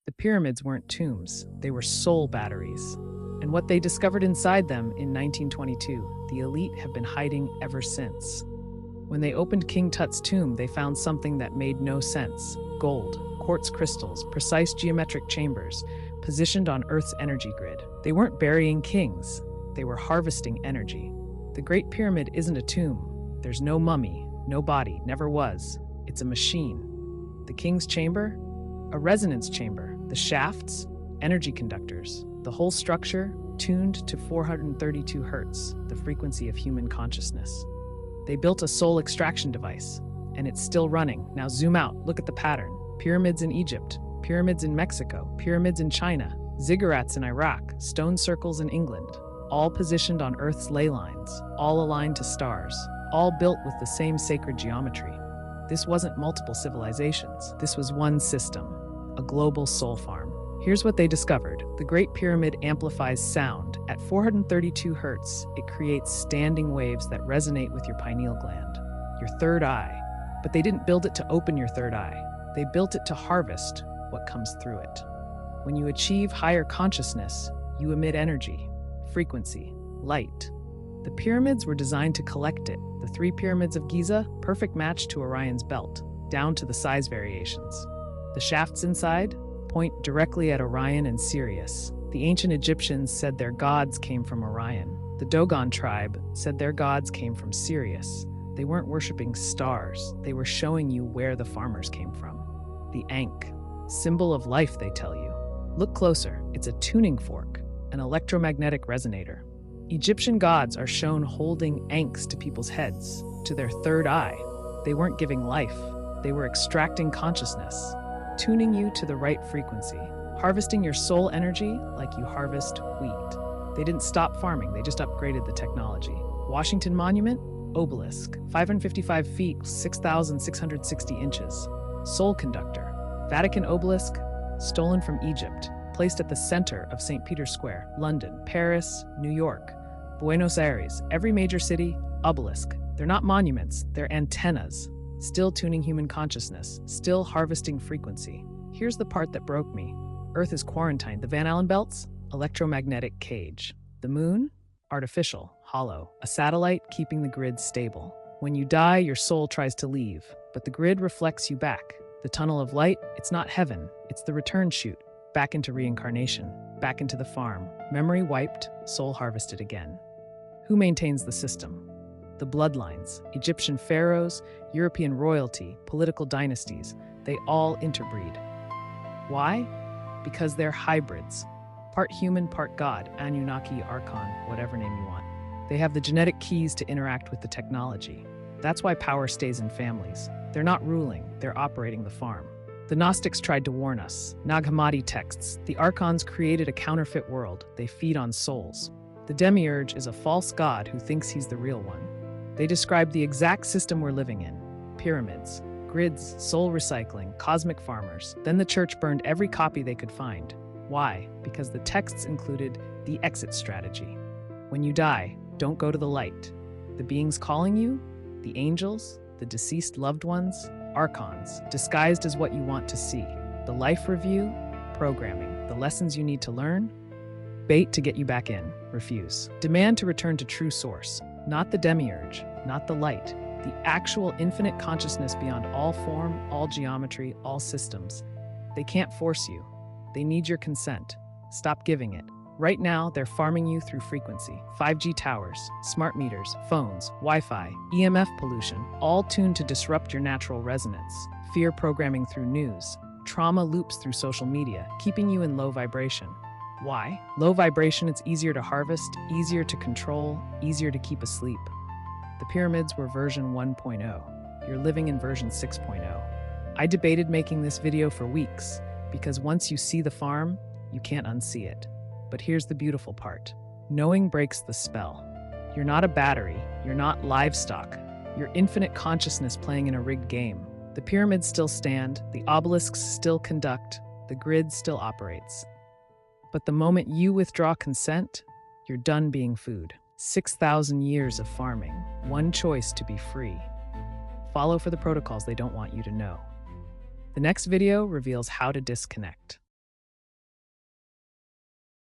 The pyramids weren't tombs, they were soul batteries. And what they discovered inside them in 1922, the elite have been hiding ever since. When they opened King Tut's tomb, they found something that made no sense: gold, quartz crystals, precise geometric chambers, positioned on Earth's energy grid. They weren't burying kings, they were harvesting energy. The Great Pyramid isn't a tomb. There's no mummy, no body, never was. It's a machine. The king's chamber? A resonance chamber. The shafts? Energy conductors. The whole structure tuned to 432 hertz, the frequency of human consciousness. They built a soul extraction device, and it's still running. Now zoom out, look at the pattern. Pyramids in Egypt, pyramids in Mexico, pyramids in China, ziggurats in Iraq, stone circles in England, all positioned on Earth's ley lines, all aligned to stars, all built with the same sacred geometry. This wasn't multiple civilizations. This was one system, a global soul farm. Here's what they discovered. The Great Pyramid amplifies sound. At 432 hertz, it creates standing waves that resonate with your pineal gland, your third eye. But they didn't build it to open your third eye. They built it to harvest what comes through it. When you achieve higher consciousness, you emit energy, frequency, light. The pyramids were designed to collect it. The 3 pyramids of Giza, perfect match to Orion's belt, down to the size variations. The shafts inside point directly at Orion and Sirius. The ancient Egyptians said their gods came from Orion. The Dogon tribe said their gods came from Sirius. They weren't worshiping stars, they were showing you where the farmers came from. The Ankh, symbol of life, they tell you. Look closer, it's a tuning fork, an electromagnetic resonator. Egyptian gods are shown holding ankhs to people's heads, to their third eye. They weren't giving life, they were extracting consciousness, tuning you to the right frequency, harvesting your soul energy like you harvest wheat. They didn't stop farming, they just upgraded the technology. Washington Monument, obelisk, 555 feet, 6,660 inches. Soul conductor, Vatican obelisk, stolen from Egypt, placed at the center of St. Peter's Square, London, Paris, New York, Buenos Aires, every major city, obelisk. They're not monuments, they're antennas, still tuning human consciousness, still harvesting frequency. Here's the part that broke me. Earth is quarantined. The Van Allen belts? Electromagnetic cage. The moon? Artificial, hollow, a satellite keeping the grid stable. When you die, your soul tries to leave, but the grid reflects you back. The tunnel of light, it's not heaven, it's the return chute. Back into reincarnation, back into the farm. Memory wiped, soul harvested again. Who maintains the system? The bloodlines, Egyptian pharaohs, European royalty, political dynasties, they all interbreed. Why? Because they're hybrids. Part human, part god, Anunnaki, Archon, whatever name you want. They have the genetic keys to interact with the technology. That's why power stays in families. They're not ruling, they're operating the farm. The Gnostics tried to warn us. Nag Hammadi texts, the Archons created a counterfeit world. They feed on souls. The Demiurge is a false god who thinks he's the real one. They describe the exact system we're living in. Pyramids, grids, soul recycling, cosmic farmers. Then the church burned every copy they could find. Why? Because the texts included the exit strategy. When you die, don't go to the light. The beings calling you, the angels, the deceased loved ones, archons, disguised as what you want to see. The life review, programming, the lessons you need to learn, bait to get you back in, refuse. Demand to return to true source, not the demiurge, not the light, the actual infinite consciousness beyond all form, all geometry, all systems. They can't force you. They need your consent. Stop giving it. Right now, they're farming you through frequency. 5G towers, smart meters, phones, Wi-Fi, EMF pollution, all tuned to disrupt your natural resonance. Fear programming through news, trauma loops through social media, keeping you in low vibration. Why? Low vibration, it's easier to harvest, easier to control, easier to keep asleep. The pyramids were version 1.0. You're living in version 6.0. I debated making this video for weeks, because once you see the farm, you can't unsee it. But here's the beautiful part. Knowing breaks the spell. You're not a battery, you're not livestock. You're infinite consciousness playing in a rigged game. The pyramids still stand, the obelisks still conduct, the grid still operates. But the moment you withdraw consent, you're done being food. 6,000 years of farming, one choice to be free. Follow for the protocols they don't want you to know. The next video reveals how to disconnect.